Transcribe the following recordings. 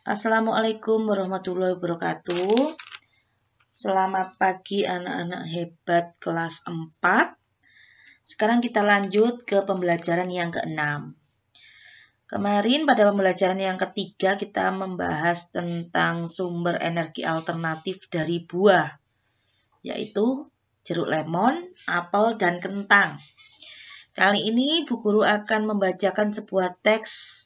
Assalamualaikum warahmatullahi wabarakatuh. Selamat pagi anak-anak hebat kelas 4. Sekarang kita lanjut ke pembelajaran yang ke-6. Kemarin pada pembelajaran yang ketiga kita membahas tentang sumber energi alternatif dari buah, yaitu jeruk lemon, apel, dan kentang. Kali ini Bu Guru akan membacakan sebuah teks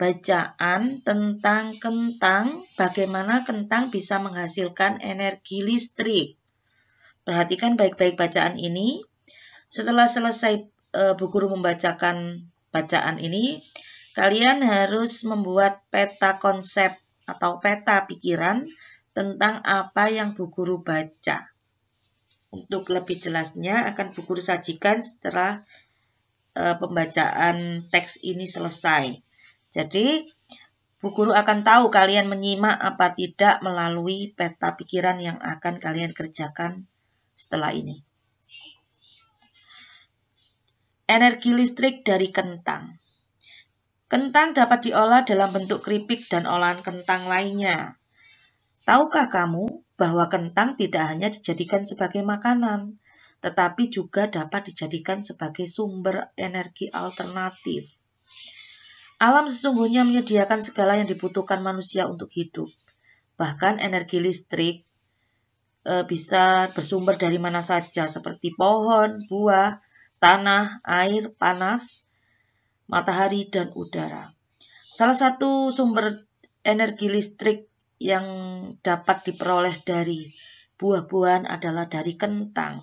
bacaan tentang kentang, bagaimana kentang bisa menghasilkan energi listrik. Perhatikan baik-baik bacaan ini. Setelah selesai Bu Guru membacakan bacaan ini, kalian harus membuat peta konsep atau peta pikiran tentang apa yang Bu Guru baca. Untuk lebih jelasnya akan Bu Guru sajikan setelah pembacaan teks ini selesai. Jadi, Bu Guru akan tahu kalian menyimak apa tidak melalui peta pikiran yang akan kalian kerjakan setelah ini. Energi listrik dari kentang. Kentang dapat diolah dalam bentuk keripik dan olahan kentang lainnya. Tahukah kamu bahwa kentang tidak hanya dijadikan sebagai makanan, tetapi juga dapat dijadikan sebagai sumber energi alternatif? Alam sesungguhnya menyediakan segala yang dibutuhkan manusia untuk hidup. Bahkan energi listrik bisa bersumber dari mana saja, seperti pohon, buah, tanah, air, panas, matahari, dan udara. Salah satu sumber energi listrik yang dapat diperoleh dari buah-buahan adalah dari kentang.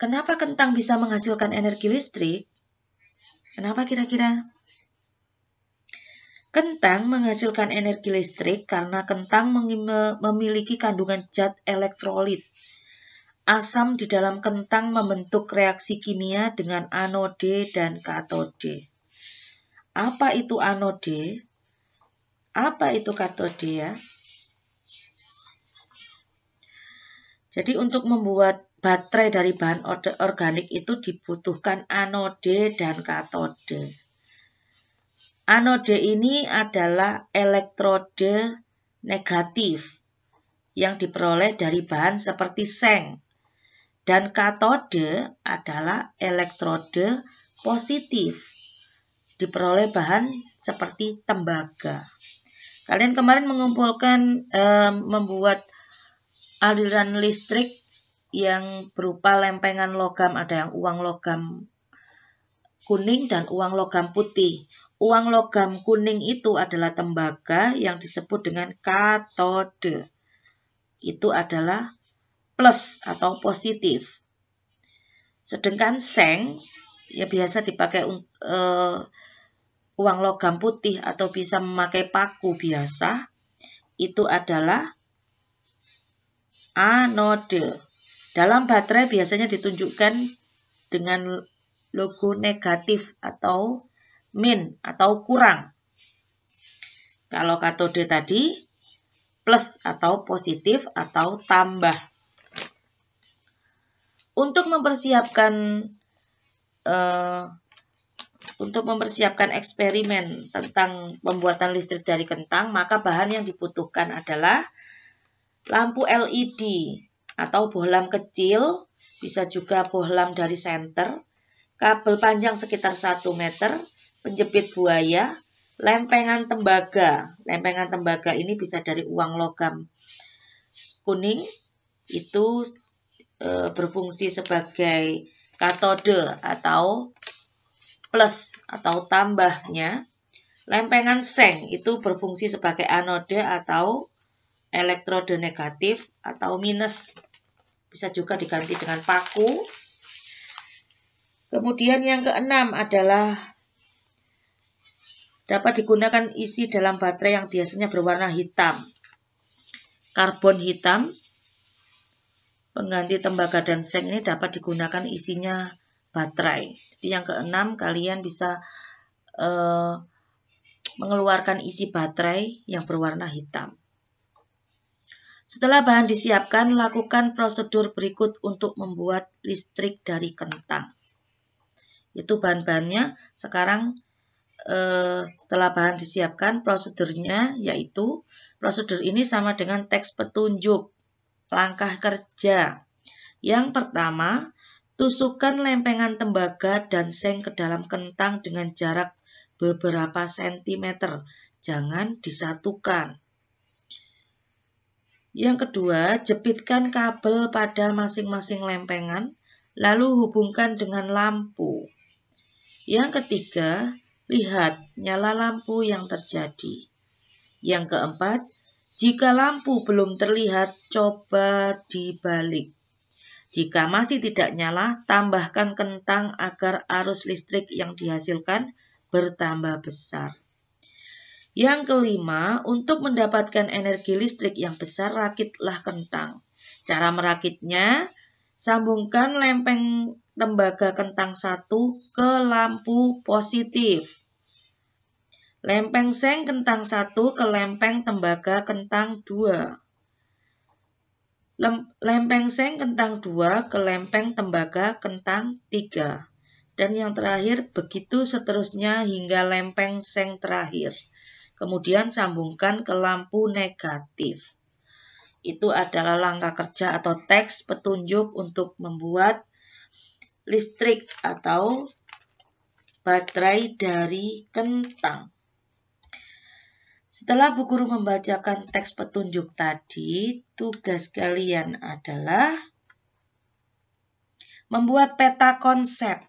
Kenapa kentang bisa menghasilkan energi listrik? Kenapa kira-kira? Kentang menghasilkan energi listrik karena kentang memiliki kandungan zat elektrolit. Asam di dalam kentang membentuk reaksi kimia dengan anode dan katode. Apa itu anode? Apa itu katode ya? Jadi untuk membuat baterai dari bahan organik itu dibutuhkan anode dan katode. Anode ini adalah elektrode negatif yang diperoleh dari bahan seperti seng. Dan katode adalah elektrode positif, diperoleh bahan seperti tembaga. Kalian kemarin membuat aliran listrik yang berupa lempengan logam, ada yang uang logam kuning dan uang logam putih. Uang logam kuning itu adalah tembaga yang disebut dengan katode. Itu adalah plus atau positif. Sedangkan seng ya biasa dipakai uang logam putih atau bisa memakai paku biasa. Itu adalah anode. Dalam baterai biasanya ditunjukkan dengan logo negatif atau min atau kurang. Kalau katode tadi plus atau positif atau tambah. Untuk mempersiapkan eksperimen tentang pembuatan listrik dari kentang, maka bahan yang dibutuhkan adalah lampu LED atau bohlam kecil, bisa juga bohlam dari senter, kabel panjang sekitar 1 meter, penjepit buaya, lempengan tembaga. Lempengan tembaga ini bisa dari uang logam kuning, itu berfungsi sebagai katode atau plus atau tambahnya. Lempengan seng itu berfungsi sebagai anode atau elektrode negatif atau minus. Bisa juga diganti dengan paku. Kemudian yang keenam adalah dapat digunakan isi dalam baterai yang biasanya berwarna hitam. Karbon hitam, pengganti tembaga dan seng ini dapat digunakan isinya baterai. Jadi yang keenam, kalian bisa mengeluarkan isi baterai yang berwarna hitam. Setelah bahan disiapkan, lakukan prosedur berikut untuk membuat listrik dari kentang. Itu bahan-bahannya. Sekarang setelah bahan disiapkan, prosedurnya yaitu prosedur ini sama dengan teks petunjuk langkah kerja. Yang pertama, tusukkan lempengan tembaga dan seng ke dalam kentang dengan jarak beberapa sentimeter. Jangan disatukan. Yang kedua, jepitkan kabel pada masing-masing lempengan, lalu hubungkan dengan lampu. Yang ketiga, lihat nyala lampu yang terjadi. Yang keempat, jika lampu belum terlihat, coba dibalik. Jika masih tidak nyala, tambahkan kentang agar arus listrik yang dihasilkan bertambah besar. Yang kelima, untuk mendapatkan energi listrik yang besar, rakitlah kentang. Cara merakitnya, sambungkan lempeng tembaga kentang 1 ke lampu positif. Lempeng seng kentang 1 ke lempeng tembaga kentang 2. Lempeng seng kentang 2 ke lempeng tembaga kentang 3. Dan yang terakhir, begitu seterusnya hingga lempeng seng terakhir. Kemudian sambungkan ke lampu negatif. Itu adalah langkah kerja atau teks petunjuk untuk membuat listrik atau baterai dari kentang. Setelah Bu Guru membacakan teks petunjuk tadi, tugas kalian adalah membuat peta konsep.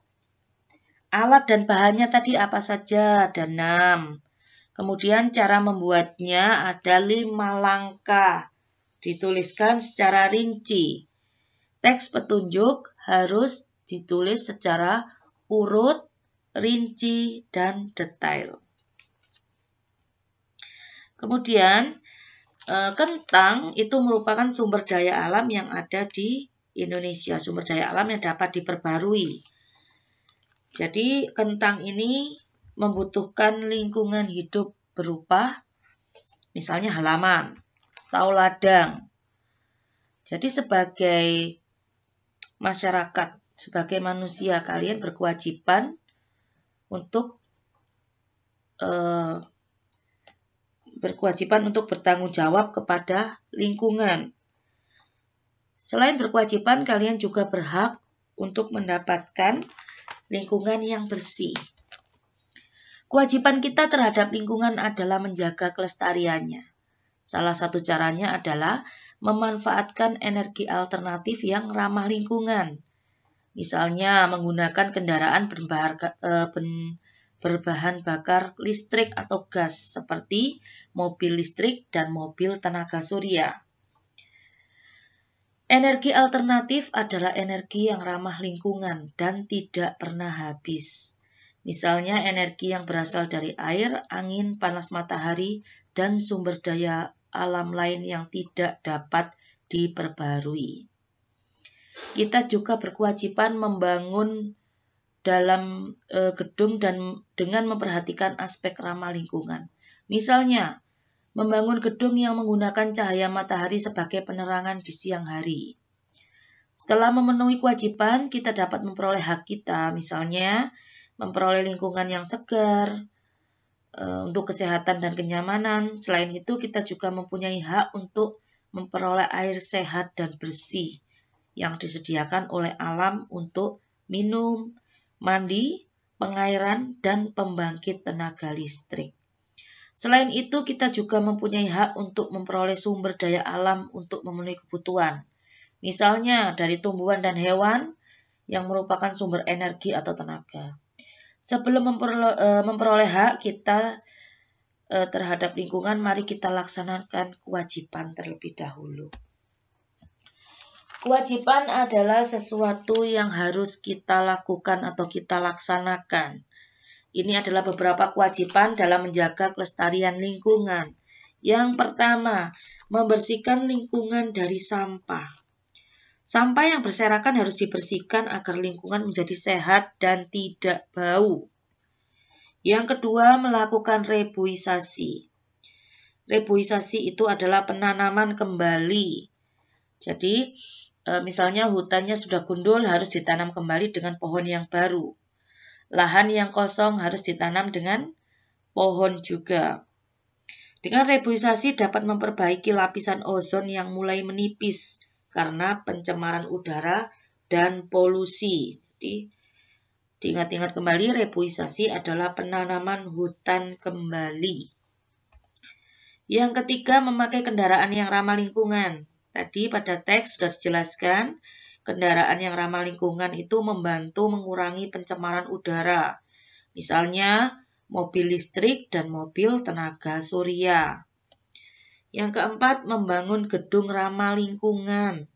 Alat dan bahannya tadi apa saja? Ada 6. Kemudian cara membuatnya ada 5 langkah. Dituliskan secara rinci. Teks petunjuk harus ditulis secara urut, rinci, dan detail. Kemudian, kentang itu merupakan sumber daya alam yang ada di Indonesia. Sumber daya alam yang dapat diperbarui. Jadi, kentang ini membutuhkan lingkungan hidup berupa misalnya halaman atau ladang. Jadi sebagai masyarakat, sebagai manusia, kalian berkewajiban untuk bertanggung jawab kepada lingkungan. Selain berkewajiban, kalian juga berhak untuk mendapatkan lingkungan yang bersih. Kewajiban kita terhadap lingkungan adalah menjaga kelestariannya. Salah satu caranya adalah memanfaatkan energi alternatif yang ramah lingkungan. Misalnya menggunakan kendaraan berbahan bakar listrik atau gas seperti mobil listrik dan mobil tenaga surya. Energi alternatif adalah energi yang ramah lingkungan dan tidak pernah habis. Misalnya energi yang berasal dari air, angin, panas matahari, dan sumber daya alam lain yang tidak dapat diperbarui. Kita juga berkewajiban membangun dalam gedung dan dengan memperhatikan aspek ramah lingkungan. Misalnya, membangun gedung yang menggunakan cahaya matahari sebagai penerangan di siang hari. Setelah memenuhi kewajiban, kita dapat memperoleh hak kita, misalnya memperoleh lingkungan yang segar, untuk kesehatan dan kenyamanan. Selain itu, kita juga mempunyai hak untuk memperoleh air sehat dan bersih yang disediakan oleh alam untuk minum, mandi, pengairan, dan pembangkit tenaga listrik. Selain itu, kita juga mempunyai hak untuk memperoleh sumber daya alam untuk memenuhi kebutuhan. Misalnya dari tumbuhan dan hewan yang merupakan sumber energi atau tenaga. Sebelum memperoleh hak kita terhadap lingkungan, mari kita laksanakan kewajiban terlebih dahulu. Kewajiban adalah sesuatu yang harus kita lakukan atau kita laksanakan. Ini adalah beberapa kewajiban dalam menjaga kelestarian lingkungan. Yang pertama, membersihkan lingkungan dari sampah. Sampah yang berserakan harus dibersihkan agar lingkungan menjadi sehat dan tidak bau. Yang kedua, melakukan rebuisasi. Rebuisasi itu adalah penanaman kembali. Jadi, misalnya hutannya sudah gundul harus ditanam kembali dengan pohon yang baru. Lahan yang kosong harus ditanam dengan pohon juga. Dengan reboisasi dapat memperbaiki lapisan ozon yang mulai menipis karena pencemaran udara dan polusi. Jadi, diingat-ingat kembali, reboisasi adalah penanaman hutan kembali. Yang ketiga, memakai kendaraan yang ramah lingkungan. Tadi pada teks sudah dijelaskan, kendaraan yang ramah lingkungan itu membantu mengurangi pencemaran udara. Misalnya, mobil listrik dan mobil tenaga surya. Yang keempat, membangun gedung ramah lingkungan.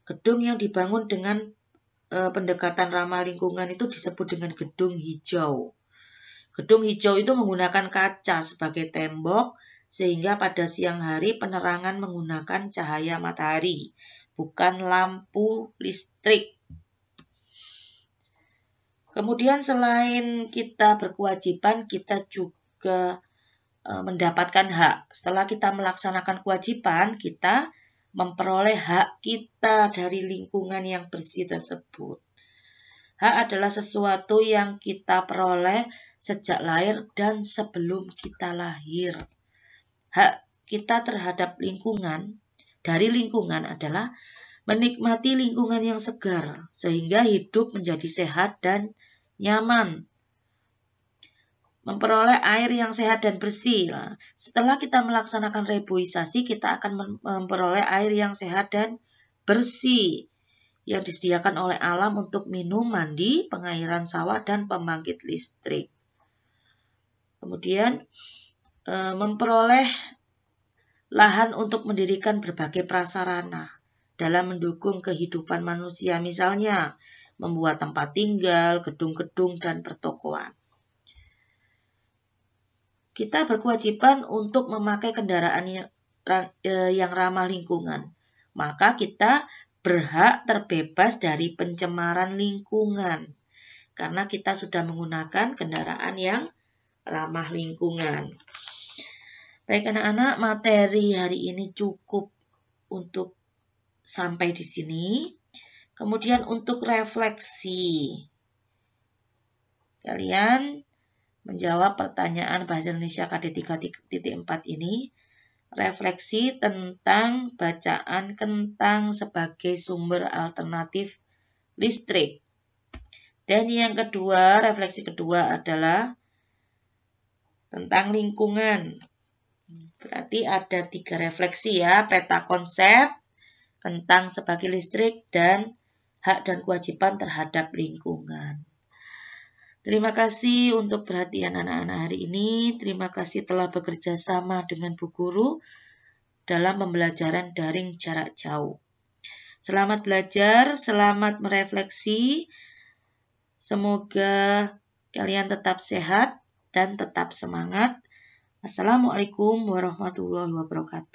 Gedung yang dibangun dengan pendekatan ramah lingkungan itu disebut dengan gedung hijau. Gedung hijau itu menggunakan kaca sebagai tembok, sehingga pada siang hari penerangan menggunakan cahaya matahari, bukan lampu listrik. Kemudian selain kita berkewajiban, kita juga mendapatkan hak. Setelah kita melaksanakan kewajiban, kita memperoleh hak kita dari lingkungan yang bersih tersebut. Hak adalah sesuatu yang kita peroleh sejak lahir dan sebelum kita lahir. Hak kita terhadap lingkungan, dari lingkungan adalah menikmati lingkungan yang segar, sehingga hidup menjadi sehat dan nyaman. Memperoleh air yang sehat dan bersih. Setelah kita melaksanakan reboisasi, kita akan memperoleh air yang sehat dan bersih yang disediakan oleh alam untuk minum, mandi, pengairan sawah, dan pembangkit listrik. Kemudian memperoleh lahan untuk mendirikan berbagai prasarana dalam mendukung kehidupan manusia, misalnya membuat tempat tinggal, gedung-gedung, dan pertokoan. Kita berkewajiban untuk memakai kendaraan yang ramah lingkungan. Maka kita berhak terbebas dari pencemaran lingkungan. Karena kita sudah menggunakan kendaraan yang ramah lingkungan. Baik anak-anak, materi hari ini cukup untuk sampai di sini. Kemudian untuk refleksi. Kalian menjawab pertanyaan Bahasa Indonesia KD 3.4 ini, refleksi tentang bacaan kentang sebagai sumber alternatif listrik. Dan yang kedua, refleksi kedua adalah tentang lingkungan. Berarti ada 3 refleksi ya, peta konsep, kentang sebagai listrik, dan hak dan kewajiban terhadap lingkungan. Terima kasih untuk perhatian anak-anak hari ini. Terima kasih telah bekerja sama dengan Bu Guru dalam pembelajaran daring jarak jauh. Selamat belajar, selamat merefleksi. Semoga kalian tetap sehat dan tetap semangat. Assalamualaikum warahmatullahi wabarakatuh.